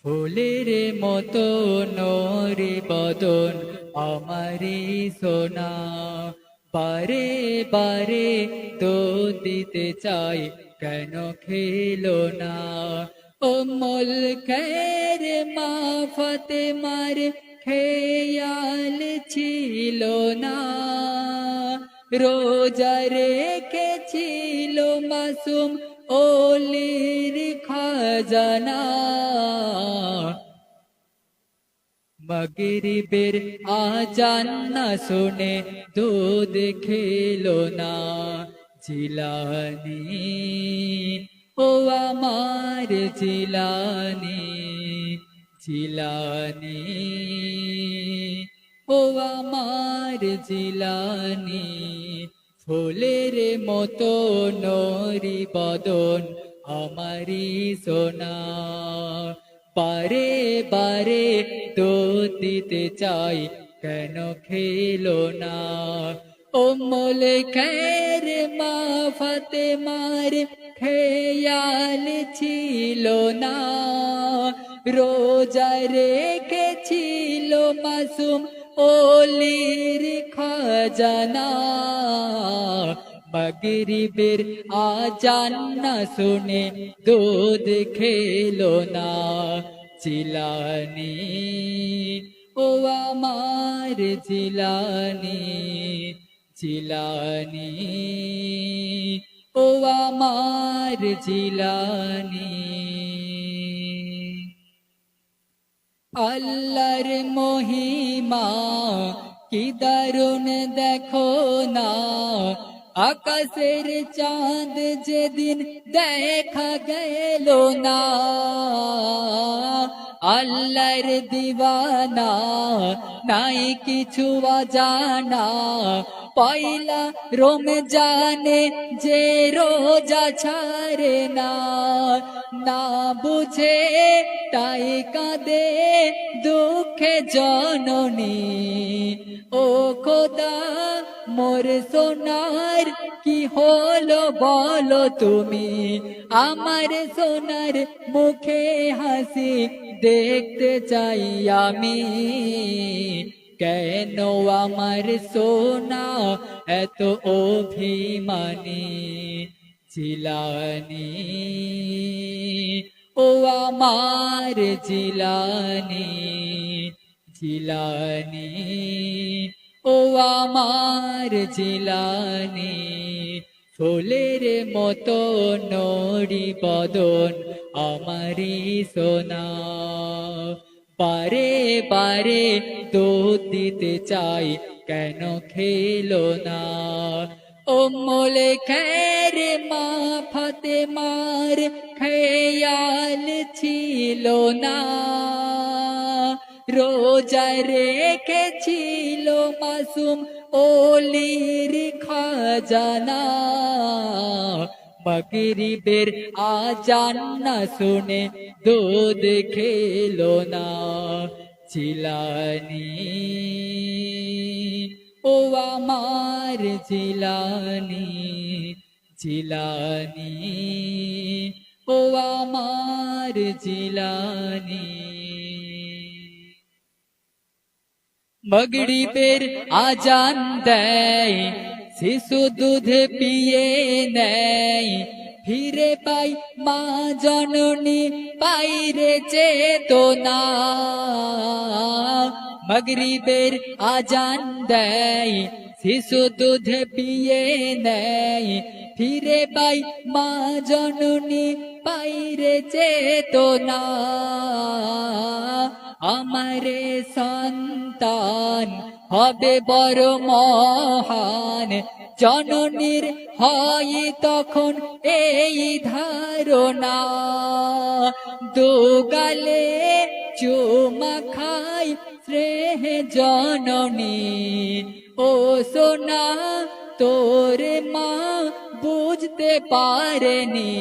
ফুলের মতো নরে বদন আমারি সোনা, বারে বারে তো দিতে চাই কেন খেলো না। উম্মুল খৈর মা ফাতেমার খেয়াল ছিল না, রোজা রেখেছিল মাসুম ওলির খাজানা। মাগরিবের আজান না শুনে দুধ খেলো না জিলানি, ও আমার জিলানি, জিলানি, ও আমার জিলানি। ফুলের মতো নরি বদন আমারি সোনা, বারে বারে তো দিতে চাই কেন খেলো না। উম্মুল খৈর মা ফাতেমার খেয়াল ছিল না, রোজা রেখেছিল মাসুম ওলির খাজানা। মাগরিবের আজান না শুনে দুধ খেলো না জিলানি, ও আমার জিলানি, জিলানি, ও আমার জিলানি। আল্লাহর মহিমা কি দারুণ দেখো না, আকাশের চাঁদ যেদিন দেখা গেল না। আল্লাহর দিওয়ানা নাই কিছু অজানা, পয়লা রমজানে যে রোজা ছাড়ে না, না বুঝে তাই কাঁদে দুঃখে জননী। ও খোদা মোর সোনার কি হলো বলো তুমি, আমার সোনার মুখে হাসি দেখতে চাই আমি। কেন আমার সোনা এত অভিমানী জিলানি, ও আমার জিলানি, জিলানি, ও আমার জিলানি। ফুলের মতো নরি বদন আমারি সোনা, বারে বারে দুধ দিতে চাই কেন খেলো না। উম্মুল খৈর মা ফাতেমার খেয়াল ছিল না, রোজা রেখেছিল মাসুম ওলির খাজানা। মাগরিবের আজান না শুনে দুধ খেলো না জিলানি, ও আমার জিলানি, জিলানি, ও আমার জিলানি। মাগরিবের আজান দেয় শিশু দুধ পিয়ে নেয়, ফিরে পাই মা জননী পাইরে চেতনা। মাগরিবের আজান দেয় শিশু দুধ পিয়ে নেয়, ফিরে পাই মা জননী পাইরে চেতনা। আমারে সন্তান হবে বড় মহান, জননীর হয় তখন এই ধারণা। দুগালে চুমা খাই স্নেহ জননী, ও সোনা তোরে মা বুঝতে পারেনি,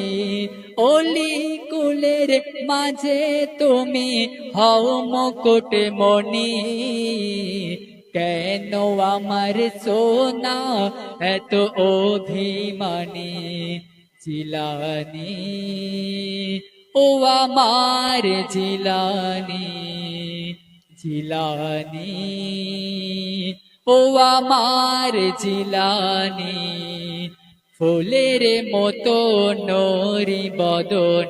অলি কুলের মাঝে তুমি হও মুকুট মণি। কেন আমার সোনা এত অভিমানী জিলানি, ও আমার জিলানি জিলানি ও আমার জিলানি ফুলের মতো নরি বদন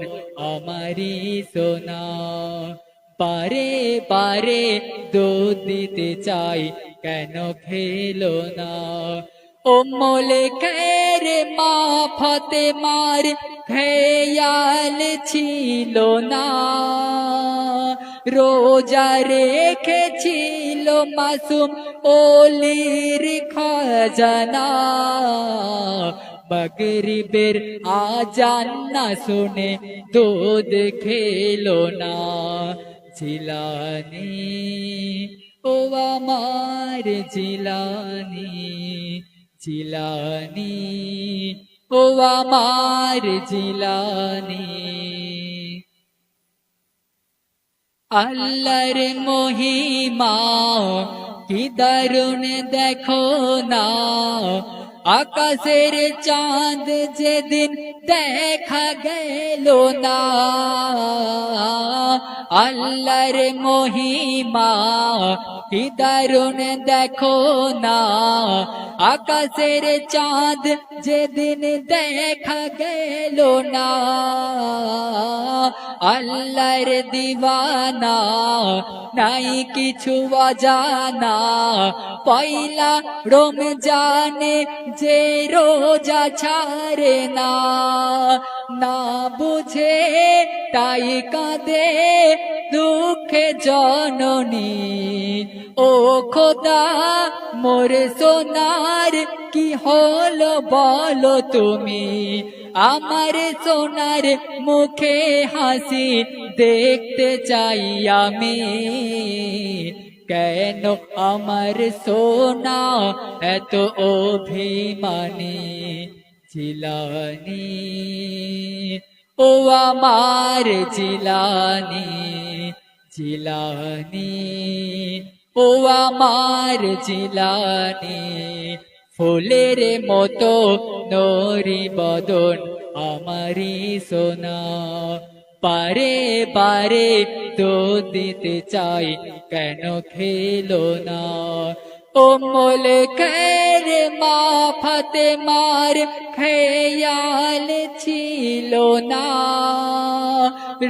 আমারি সোনা পারে পারে দুধ দিতে চাই কেন খেলো না ও মোলে খেরে মা ফতে মার খেয়াল ছিল না রোজা রেখেছিল মাসুম ওলির খাজানা মাগরিবের আজান না শুনে দুধ খেলো না জিলানি ও আমার জিলানি জিলানি ও আমার জিলানি আল্লাহর মহিমা কি দারুণ দেখো না আকাশের চাঁদ যেদিন দেখা গেল না আল্লাহর মহিমা কি দারুণ দেখো না আকাশের চাঁদ যেদিন দেখা গেল না আল্লাহর দিওয়ানা নাই কিছু অজানা পয়লা রমজানে যে রোজা ছাড়ে না না বুঝে তাই কাঁদে দুঃখে জননী ও খোদা মোর সোনার কি হলো বলো তুমি আমার সোনার মুখে হাসি দেখতে চাই আমি কেন আমার সোনা এত অভিমানী জিলানি ও আমার জিলানি জিলানি ও আমার জিলানি ফুলের মতো নরি বদন আমারি সোনা পারে পারে দুধ দিতে চাই কেন খেলো না ও মোলে খেরে মা ফতে মার খেয়াল ছিল না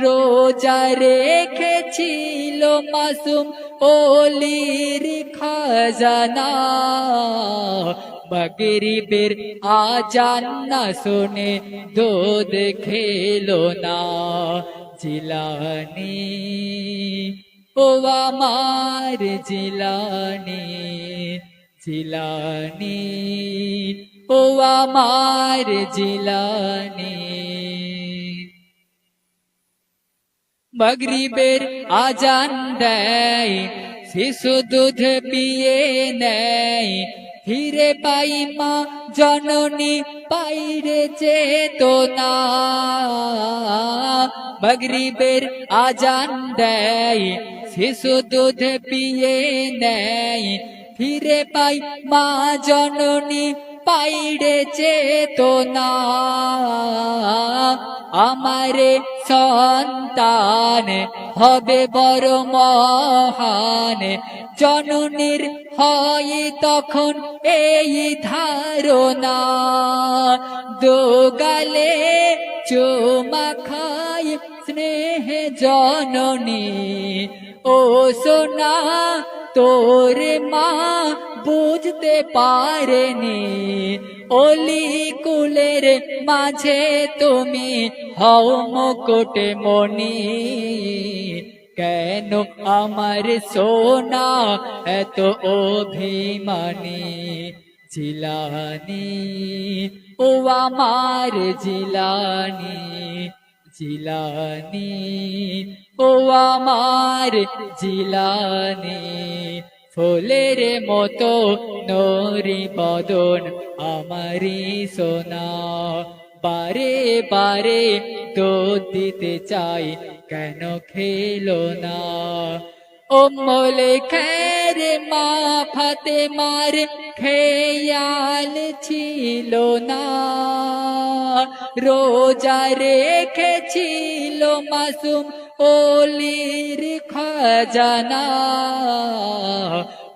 রোজা রেখেছিল মাসুম ওলির খাজানা মাগরিবের আজান না শুনে দুধ খেলো না জিলানি ও আমার জিলানি জিলানি ও আমার জিলানি মাগরিবের আজান দেয় শিশু দুধ পিয়ে নেয় ফিরে পাই মা জননী পাইরে চেতনা মাগরিবের আজান দেয় শিশু দুধ পিয়ে নেয় ফিরে পাই মা জননী পাইরে চেতনা আমারে সন্তান হবে বড় মহান জননীর হয় তখন এই ধারণা দোগালে চুমা খাই স্নেহ জননী ও সোনা তোরে মা বুঝতে পারেনি অলি কুলের মাঝে তুমি হও মুকুট মণি কেন আমার সোনা এত অভিমানী জিলানি ও আমার জিলানি জিলানি ও আমার জিলানি ফুলের মতো নরি বদন আমারি সোনা বারে বারে দুধ দিতে চাই কেন খেলো না উম্মুল খৈর মা ফাতেমার খেয়াল ছিল না, রোজা রেখেছিল মাসুম ওলির খাজানা।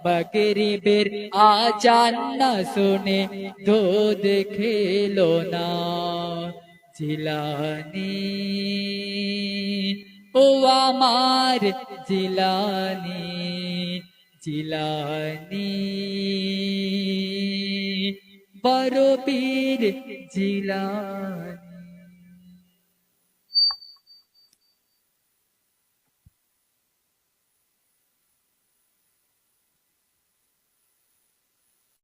মাগরিবের আজান না শুনে দুধ খেলো না। জিলানী ও আমার জিলানী, জিলানী বড় পীর জিলানী।